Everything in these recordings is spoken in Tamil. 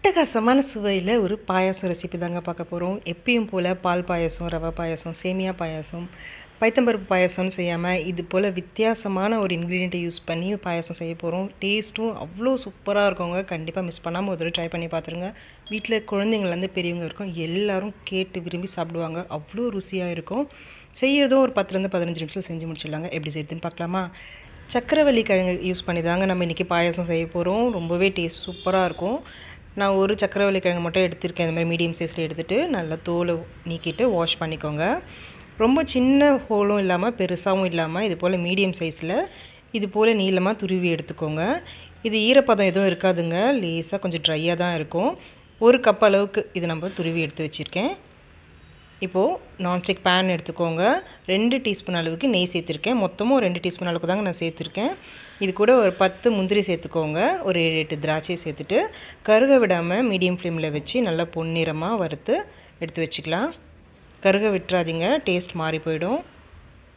அட்டகாசமான சுவையில் ஒரு பாயாசம் ரெசிபி தாங்க பார்க்க போகிறோம். எப்பயும் போல் பால் பாயாசம், ரவை பாயாசம், சேமியா பாயாசம், பைத்தம்பருப்பு பாயாசம்னு செய்யாமல் இது போல் வித்தியாசமான ஒரு இன்க்ரீடியண்ட்டை யூஸ் பண்ணி பாயாசம் செய்ய போகிறோம். டேஸ்ட்டும் அவ்வளோ சூப்பராக இருக்கவங்க கண்டிப்பாக மிஸ் பண்ணாமல் ஒரு தடவை ட்ரை பண்ணி பார்த்துருங்க. வீட்டில் குழந்தைங்கள்லேருந்து பெரியவங்க இருக்கும் எல்லோரும் கேட்டு விரும்பி சாப்பிடுவாங்க. அவ்வளோ ருசியாக இருக்கும். செய்யறதும் ஒரு 10லேருந்து 15 நிமிஷத்தில் செஞ்சு முடிச்சிடலாங்க. எப்படி செய்யுதுன்னு பார்க்கலாமா? சக்கரவள்ளி கிழங்கு யூஸ் பண்ணி தாங்க நம்ம இன்றைக்கி பாயாசம் செய்ய போகிறோம். ரொம்பவே டேஸ்ட் சூப்பராக இருக்கும். நான் ஒரு சக்கரவள்ளி கிழங்கு மட்டும் எடுத்திருக்கேன். இந்த மாதிரி மீடியம் சைஸில் எடுத்துகிட்டு நல்லா தோலை நீக்கிட்டு வாஷ் பண்ணிக்கோங்க. ரொம்ப சின்ன ஹோலும் இல்லாமல் பெருசாகவும் இல்லாமல் இது போல் மீடியம் சைஸில் இது போல் நீளமாக துருவி எடுத்துக்கோங்க. இது ஈரப்பதம் எதுவும் இருக்காதுங்க, லேசாக கொஞ்சம் ட்ரையாக தான் இருக்கும். ஒரு கப் அளவுக்கு இது நம்ம துருவி எடுத்து வச்சுருக்கேன். இப்போது நான்ஸ்டிக் பேன் எடுத்துக்கோங்க. 2 டீஸ்பூன் அளவுக்கு நெய் சேர்த்துருக்கேன். மொத்தமும் 2 டீஸ்பூன் அளவுக்கு தாங்க நான் சேர்த்துருக்கேன். இது கூட ஒரு 10 முந்திரி சேர்த்துக்கோங்க. ஒரு 7-8 திராட்சை சேர்த்துட்டு கருக விடாமல் மீடியம் ஃப்ளேமில் வச்சு நல்லா பொன்னிறமாக வறுத்து எடுத்து வச்சுக்கலாம். கருக விட்டுறாதீங்க, டேஸ்ட் மாறி போயிடும்.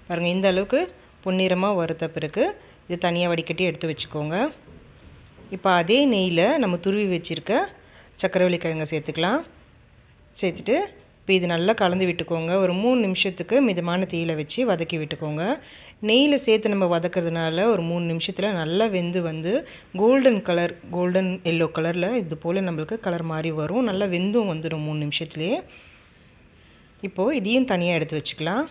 பாருங்கள், இந்த அளவுக்கு பொன்னிறமாக வறுத்த பிறகு இது தனியாக வடிகட்டி எடுத்து வச்சுக்கோங்க. இப்போ அதே நெய்யில் நம்ம துருவி வச்சுருக்க சக்கரவள்ளி கிழங்கை சேர்த்துக்கலாம். சேர்த்துட்டு இப்போ இது நல்லா கலந்து விட்டுக்கோங்க. ஒரு 3 நிமிஷத்துக்கு மிதமான தீயில வச்சு வதக்கி விட்டுக்கோங்க. நெய்யில் சேர்த்து நம்ம வதக்கிறதுனால ஒரு 3 நிமிஷத்தில் நல்லா வெந்து வந்து கோல்டன் எல்லோ கலரில் இது போல் நம்மளுக்கு கலர் மாதிரி வரும். நல்லா வெந்தும் வந்துடும் 3 நிமிஷத்துலேயே. இப்போது இதையும் தனியாக எடுத்து வச்சுக்கலாம்.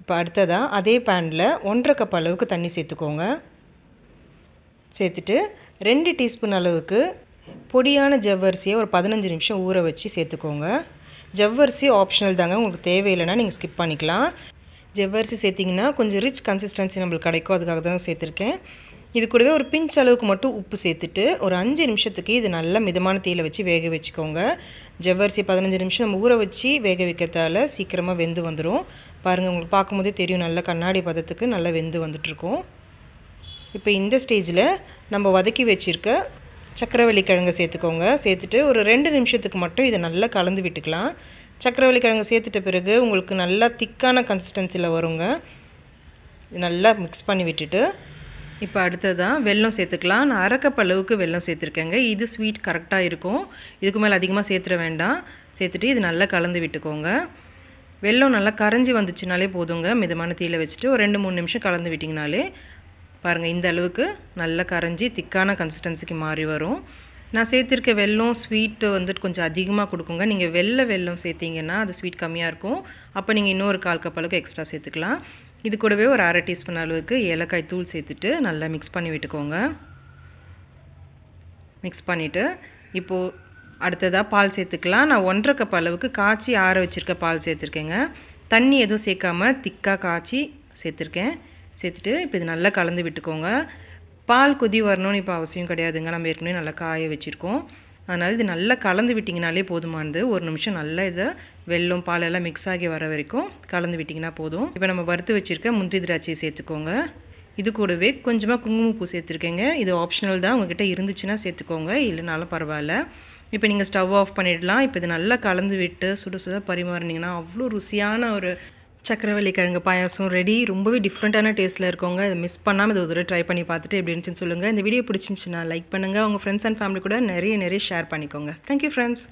இப்போ அடுத்ததாக அதே பேனில் 1/2 கப் அளவுக்கு தண்ணி சேர்த்துக்கோங்க. சேர்த்துட்டு 2 டீஸ்பூன் அளவுக்கு பொடியான ஜவ்வரிசியை ஒரு 15 நிமிஷம் ஊற வச்சு சேர்த்துக்கோங்க. ஜவ்வரிசி ஆப்ஷனல் தாங்க, உங்களுக்கு தேவையில்லைன்னா நீங்கள் ஸ்கிப் பண்ணிக்கலாம். ஜவ்வரிசி சேர்த்திங்கன்னா கொஞ்சம் ரிச் கன்சிஸ்டன்சி நம்மளுக்கு கிடைக்கும், அதுக்காக தான் சேர்த்துருக்கேன். இது கூடவே ஒரு பிஞ்ச் அளவுக்கு மட்டும் உப்பு சேர்த்துட்டு ஒரு 5 நிமிஷத்துக்கு இது நல்லா மிதமான தீயில வச்சு வேக வச்சுக்கோங்க. ஜவ்வரிசி 15 நிமிஷம் நம்ம ஊற வச்சு வேக வைக்கிறதால சீக்கிரமாக வெந்து வந்துடும். பாருங்கள், உங்களுக்கு பார்க்கும்போதே தெரியும் நல்லா கண்ணாடி பதத்துக்கு நல்லா வெந்து வந்துட்டுருக்கும். இப்போ இந்த ஸ்டேஜில் நம்ம வதக்கி வச்சுருக்க சக்கரவள்ளி கிழங்கு சேர்த்துக்கோங்க. சேர்த்துட்டு ஒரு 2 நிமிஷத்துக்கு மட்டும் இதை நல்லா கலந்து விட்டுக்கலாம். சக்கரவள்ளி கிழங்கு சேர்த்துட்ட பிறகு உங்களுக்கு நல்லா திக்கான கன்சிஸ்டன்சியில் வருங்க. நல்லா மிக்ஸ் பண்ணி விட்டுட்டு இப்போ அடுத்ததாக வெல்லம் சேர்த்துக்கலாம். நான் 1/2 கப் அளவுக்கு வெல்லம் சேர்த்துருக்கேங்க. இது ஸ்வீட் கரெக்டாக இருக்கும். இதுக்கு மேலே அதிகமாக சேர்த்துட வேண்டாம். சேர்த்துட்டு இது நல்லா கலந்து விட்டுக்கோங்க. வெல்லம் நல்லா கரைஞ்சி வந்துச்சுனாலே போதுங்க. மிதமான தீயில வச்சுட்டு ஒரு 2-3 நிமிஷம் கலந்து விட்டிங்கனாலே பாருங்கள், இந்த அளவுக்கு நல்லா கரைஞ்சி திக்கான கன்சிஸ்டன்சிக்கு மாறி வரும். நான் சேர்த்துருக்க வெல்லம் ஸ்வீட்டு வந்துட்டு கொஞ்சம் அதிகமாக கொடுக்குங்க. நீங்கள் வெல்லம் சேர்த்திங்கன்னா அது ஸ்வீட் கம்மியாக இருக்கும். அப்போ நீங்கள் இன்னொரு 1/4 கப் அளவுக்கு எக்ஸ்ட்ரா சேர்த்துக்கலாம். இது கூடவே ஒரு 1/2 டீஸ்பூன் அளவுக்கு ஏலக்காய் தூள் சேர்த்துட்டு நல்லா மிக்ஸ் பண்ணி விட்டுக்கோங்க. மிக்ஸ் பண்ணிவிட்டு இப்போது அடுத்ததாக பால் சேர்த்துக்கலாம். நான் 1/2 கப் அளவுக்கு காய்ச்சி ஆற வச்சுருக்க பால் சேர்த்துருக்கேங்க. தண்ணி எதுவும் சேர்க்காமல் திக்காக காய்ச்சி சேர்த்துருக்கேன். சேர்த்துட்டு இப்போ இது நல்லா கலந்து விட்டுக்கோங்க. பால் கொதி வரணும்னு இப்போ அவசியம் கிடையாதுங்க, நம்ம ஏற்கனவே நல்லா காய வச்சுருக்கோம். அதனால் இது நல்லா கலந்து விட்டிங்கனாலே போதுமானது. 1 நிமிஷம் நல்லா இதை வெல்லம் பால் எல்லாம் மிக்ஸ் ஆகி வர வரைக்கும் கலந்து விட்டிங்கன்னா போதும். இப்போ நம்ம வறுத்து வச்சுருக்க முந்திரி திராட்சையை சேர்த்துக்கோங்க. இது கூடவே கொஞ்சமாக குங்குமப்பூ சேர்த்துருக்கேங்க. இது ஆப்ஷனல் தான், உங்கள்கிட்ட இருந்துச்சுன்னா சேர்த்துக்கோங்க, இல்லைனாலும் பரவாயில்ல. இப்போ நீங்கள் ஸ்டவ் ஆஃப் பண்ணிடலாம். இப்போ இது நல்லா கலந்து விட்டு சுட பரிமாறினீங்கன்னா அவ்வளோ ருசியான ஒரு சக்கரவள்ளி கிழங்கு பாயாசம் ரெடி. ரொம்பவே டிஃப்ரெண்ட்டான டேஸ்ட்டில் இருக்கவங்க இதை மிஸ் பண்ணாமல் இதை ஒரு தடவை ட்ரை பண்ணி பார்த்துட்டு எப்படி இருந்துச்சுன்னு சொல்லுங்கள். இந்த வீடியோ பிடிச்சிருந்துச்சுன்னா லைக் பண்ணுங்கள். உங்கள் ஃப்ரெண்ட்ஸ் அண்ட் ஃபேமிலி கூட நிறைய ஷேர் பண்ணிக்கோங்க. Thank you friends.